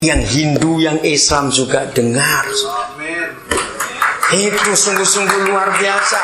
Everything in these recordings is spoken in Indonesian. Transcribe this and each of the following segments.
yang Hindu, yang Islam juga dengar. Itu sungguh-sungguh luar biasa.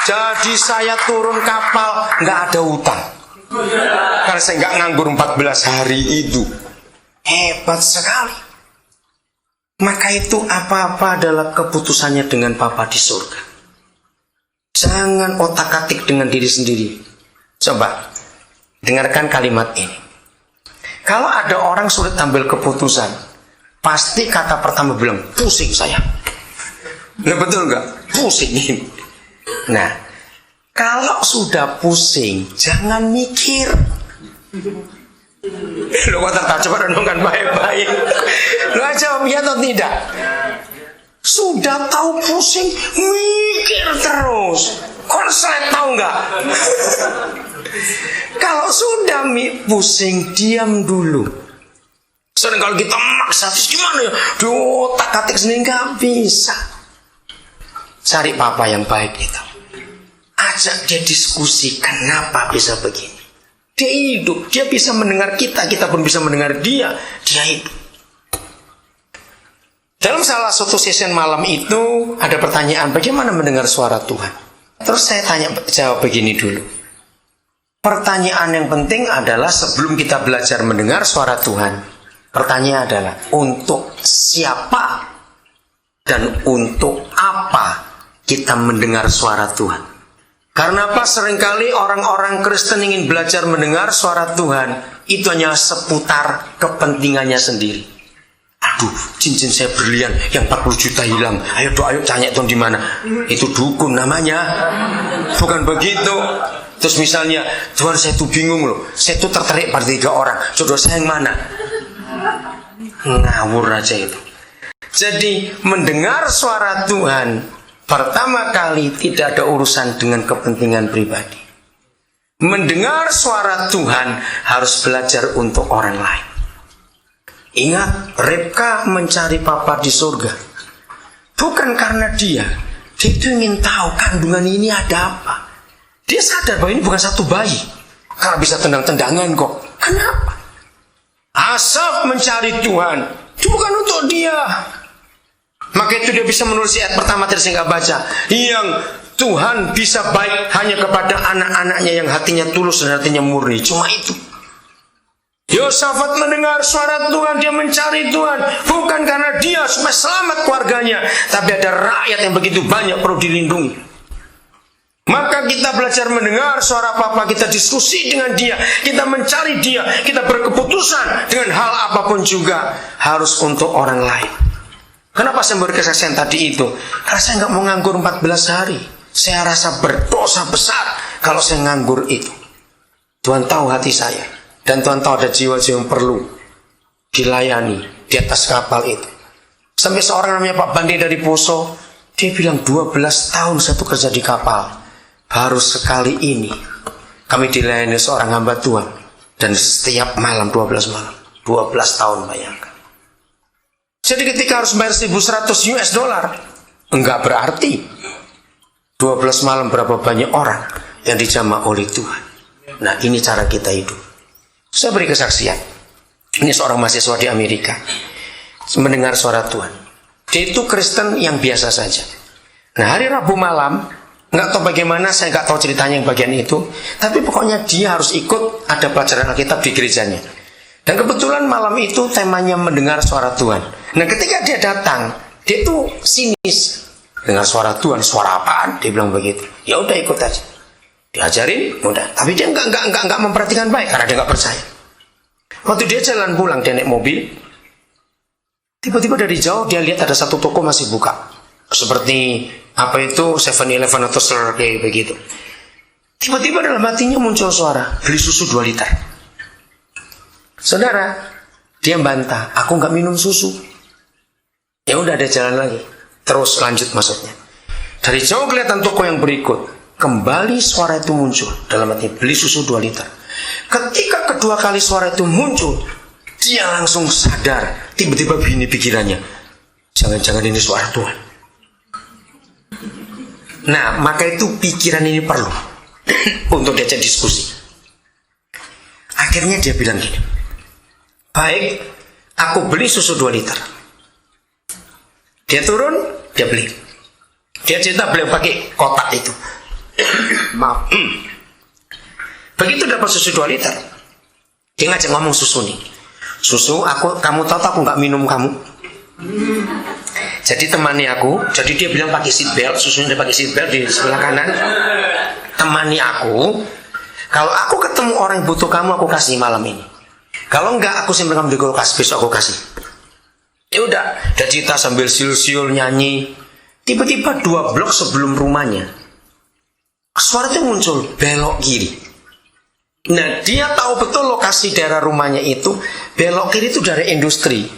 Jadi saya turun kapal nggak ada utang, karena saya nggak nganggur 14 hari itu. Hebat sekali. Maka itu apa-apa adalah keputusannya dengan Bapa di surga. Jangan otak-atik dengan diri sendiri. Coba dengarkan kalimat ini. Kalau ada orang sulit ambil keputusan, pasti kata pertama bilang, pusing saya. Nah, betul nggak? Pusing. Nah, kalau sudah pusing, jangan mikir. Lo kata coba renungkan baik-baik. Lo jawab ya atau tidak? Sudah tahu pusing, mikir terus. Konslet tahu nggak? Kalau sudah pusing, diam dulu. Soalnya kalau kita maksa, gimana ya? Di otak-atik sendiri nggak bisa. Cari papa yang baik itu. Ajak dia diskusi, kenapa bisa begini. Dia hidup, dia bisa mendengar kita, kita pun bisa mendengar dia. Dia hidup. Dalam salah satu session malam itu ada pertanyaan, bagaimana mendengar suara Tuhan? Terus saya jawab begini dulu. Pertanyaan yang penting adalah sebelum kita belajar mendengar suara Tuhan, pertanyaan adalah untuk siapa dan untuk apa kita mendengar suara Tuhan. Karena apa? Seringkali orang-orang Kristen ingin belajar mendengar suara Tuhan, itu hanya seputar kepentingannya sendiri. Aduh, cincin saya berlian yang 40 juta hilang. Ayo tanya Tuhan di mana? Itu dukun namanya. Bukan begitu. Terus misalnya, Tuhan saya tuh bingung loh. Saya tuh tertarik pada 3 orang. Jodoh saya yang mana? Ngawur aja itu. Jadi mendengar suara Tuhan pertama kali tidak ada urusan dengan kepentingan pribadi. Mendengar suara Tuhan harus belajar untuk orang lain. Ingat, Ribka mencari papa di surga. Bukan karena dia itu ingin tahu kandungan ini ada apa. Dia sadar bahwa ini bukan satu bayi. Karena bisa tendang-tendangan kok. Kenapa? Asaf mencari Tuhan. Itu bukan untuk dia. Maka itu dia bisa menulis ayat pertama tadi saya nggak baca. Yang Tuhan bisa baik hanya kepada anak-anaknya yang hatinya tulus dan hatinya murni. Cuma itu. Yosafat mendengar suara Tuhan, dia mencari Tuhan. Bukan karena dia supaya selamat keluarganya, tapi ada rakyat yang begitu banyak perlu dilindungi. Maka kita belajar mendengar suara Papa, kita diskusi dengan dia, kita mencari dia, kita berkeputusan dengan hal apapun juga harus untuk orang lain. Kenapa saya memberi kesaksian tadi itu? Karena saya nggak mau nganggur 14 hari. Saya rasa berdosa besar kalau saya nganggur itu. Tuhan tahu hati saya. Dan Tuhan tahu ada jiwa-jiwa yang perlu dilayani di atas kapal itu. Sampai seorang namanya Pak Bandi dari Poso, dia bilang 12 tahun saya tuh kerja di kapal. Baru sekali ini kami dilayani seorang hamba Tuhan. Dan setiap malam 12 malam. 12 tahun bayangkan. Jadi ketika harus bayar 1.100 US dollar, enggak berarti 12 malam berapa banyak orang yang dijamah oleh Tuhan. Nah, ini cara kita hidup. Saya beri kesaksian. Ini seorang mahasiswa di Amerika mendengar suara Tuhan. Dia itu Kristen yang biasa saja. Nah, hari Rabu malam, nggak tahu bagaimana, saya nggak tahu ceritanya yang bagian itu, tapi pokoknya dia harus ikut ada pelajaran Alkitab di gerejanya. Dan kebetulan malam itu temanya mendengar suara Tuhan. Nah, ketika dia datang, dia itu sinis. Dengar suara Tuhan, suara apaan? Dia bilang begitu. Ya udah ikut aja. Diajarin, udah. Tapi dia nggak memperhatikan baik karena dia nggak percaya. Waktu dia jalan pulang, dia naik mobil. Tiba-tiba dari jauh dia lihat ada satu toko masih buka. Seperti apa itu 7-Eleven atau Circle K begitu. Tiba-tiba dalam hatinya muncul suara, beli susu 2 liter. Saudara, dia bantah, aku nggak minum susu. Ya udah, ada jalan lagi. Terus lanjut maksudnya. Dari jauh kelihatan toko yang berikut. Kembali suara itu muncul. Dalam hati, beli susu 2 liter. Ketika kedua kali suara itu muncul, dia langsung sadar. Tiba-tiba begini pikirannya, jangan-jangan ini suara Tuhan. Nah, maka itu pikiran ini perlu untuk diajak diskusi. Akhirnya dia bilang gini, baik, Aku beli susu 2 liter. Dia turun, dia beli. Dia cerita beliau pakai kotak itu. Maaf. Begitu dapat susu 2 liter, dia ngajak ngomong susu nih. Susu, kamu tahu aku nggak minum kamu. Jadi temani aku, jadi dia bilang pakai seat belt, susunya dia pakai seat belt di sebelah kanan. Temani aku, kalau aku ketemu orang yang butuh kamu, aku kasih malam ini. Kalau enggak, aku simpan kamu di kulkas, besok aku kasih. Ya udah, dia cerita sambil siul-siul nyanyi. Tiba-tiba 2 blok sebelum rumahnya, suara itu muncul, belok kiri. Nah, dia tahu betul lokasi daerah rumahnya itu, belok kiri itu dari industri.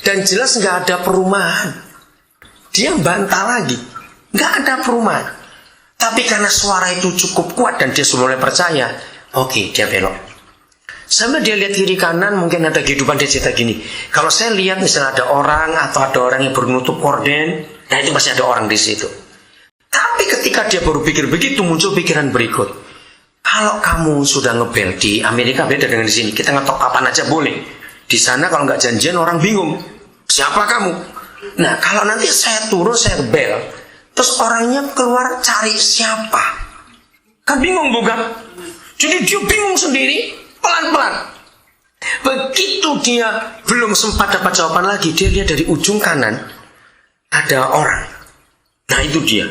Dan jelas nggak ada perumahan. Dia bantah lagi, nggak ada perumahan. Tapi karena suara itu cukup kuat dan dia sudah mulai percaya, oke, dia belok. Sambil dia lihat kiri kanan, mungkin ada kehidupan. Dia cerita gini, kalau saya lihat misalnya ada orang atau ada orang yang bernutup korden, nah itu pasti ada orang di situ. Tapi ketika dia baru pikir begitu, muncul pikiran berikut. Kalau kamu sudah ngebel di Amerika beda dengan di sini. Kita ngetok kapan aja boleh. Di sana kalau nggak janjian orang bingung. Siapa kamu? Nah kalau nanti saya turun, saya bel, terus orangnya keluar cari siapa? Kan bingung bukan? Jadi dia bingung sendiri, pelan-pelan. Begitu dia belum sempat dapat jawaban lagi, dia lihat dari ujung kanan ada orang. Nah itu dia.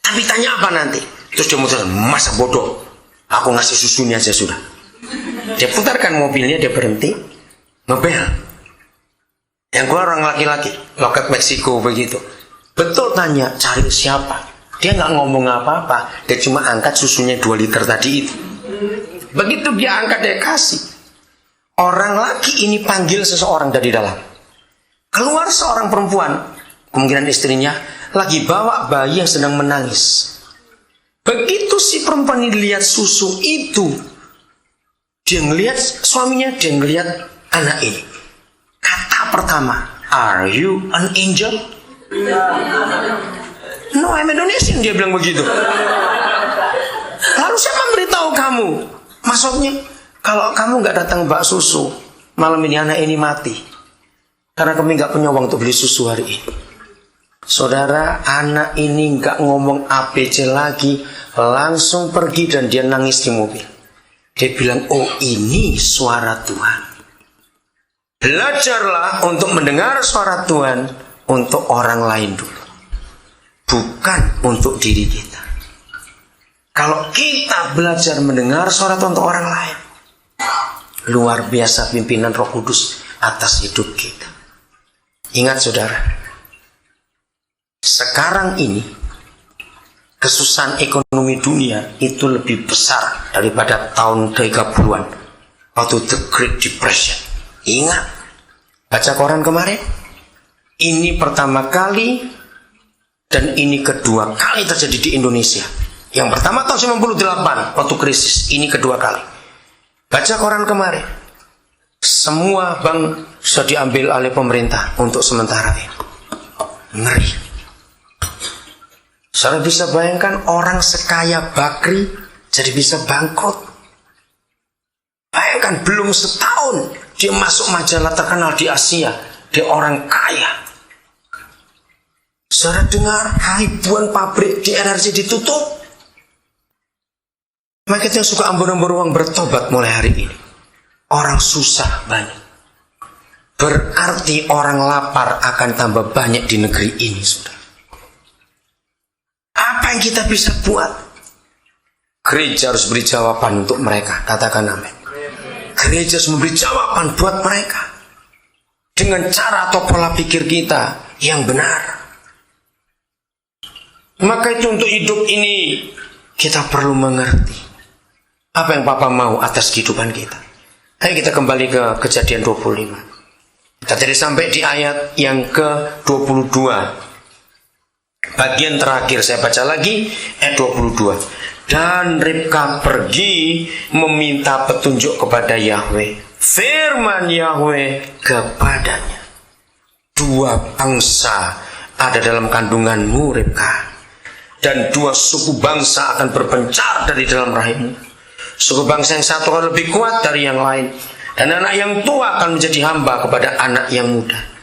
Tapi tanya apa nanti? Terus dia muter, masa bodoh, aku ngasih susunya aja sudah. Dia putarkan mobilnya, dia berhenti, ngebel. Yang keluar orang laki-laki, loket Meksiko begitu. Betul tanya, cari siapa? Dia nggak ngomong apa-apa, dia cuma angkat susunya 2 liter tadi itu. Begitu dia angkat, dia kasih. Orang laki ini panggil seseorang dari dalam. Keluar seorang perempuan, kemungkinan istrinya, lagi bawa bayi yang sedang menangis. Begitu si perempuan ini lihat susu itu, dia ngelihat suaminya, dia ngelihat anak ini. Kata pertama, are you an angel? No, I'm Indonesian, dia bilang begitu. Lalu saya memberitahu kamu, maksudnya kalau kamu nggak datang bak susu, malam ini anak ini mati. Karena kami nggak punya uang untuk beli susu hari ini. Saudara, anak ini nggak ngomong ABC lagi, langsung pergi dan dia nangis di mobil. Dia bilang, oh ini suara Tuhan. Belajarlah untuk mendengar suara Tuhan untuk orang lain dulu, bukan untuk diri kita. Kalau kita belajar mendengar suara Tuhan untuk orang lain, luar biasa pimpinan Roh Kudus atas hidup kita. Ingat saudara, sekarang ini kesusahan ekonomi dunia itu lebih besar daripada tahun 30-an waktu The Great Depression. Ingat, baca koran kemarin, ini pertama kali dan ini kedua kali terjadi di Indonesia. Yang pertama tahun 98 waktu krisis, ini kedua kali. Baca koran kemarin, semua bank sudah diambil oleh pemerintah untuk sementara ini. Ngeri. Saudara bisa bayangkan orang sekaya Bakri jadi bisa bangkrut. Bayangkan belum setahun dia masuk majalah terkenal di Asia, dia orang kaya. Saudara dengar ribuan pabrik di NRC ditutup. Mereka yang suka ambur-ambur uang bertobat mulai hari ini. Orang susah banyak. Berarti orang lapar akan tambah banyak di negeri ini, saudara. Apa yang kita bisa buat? Gereja harus beri jawaban untuk mereka. Katakan amin. Gereja harus memberi jawaban buat mereka dengan cara atau pola pikir kita yang benar. Maka itu untuk hidup ini kita perlu mengerti apa yang Bapa mau atas kehidupan kita. Ayo kita kembali ke Kejadian 25. Kita tadi sampai di ayat yang ke-22. Bagian terakhir saya baca lagi ayat 22. Dan Ribka pergi meminta petunjuk kepada Yahweh. Firman Yahweh kepadanya, 2 bangsa ada dalam kandunganmu, Ribka, dan 2 suku bangsa akan berpencar dari dalam rahimmu. Suku bangsa yang satu akan lebih kuat dari yang lain, Dan anak yang tua akan menjadi hamba kepada anak yang muda.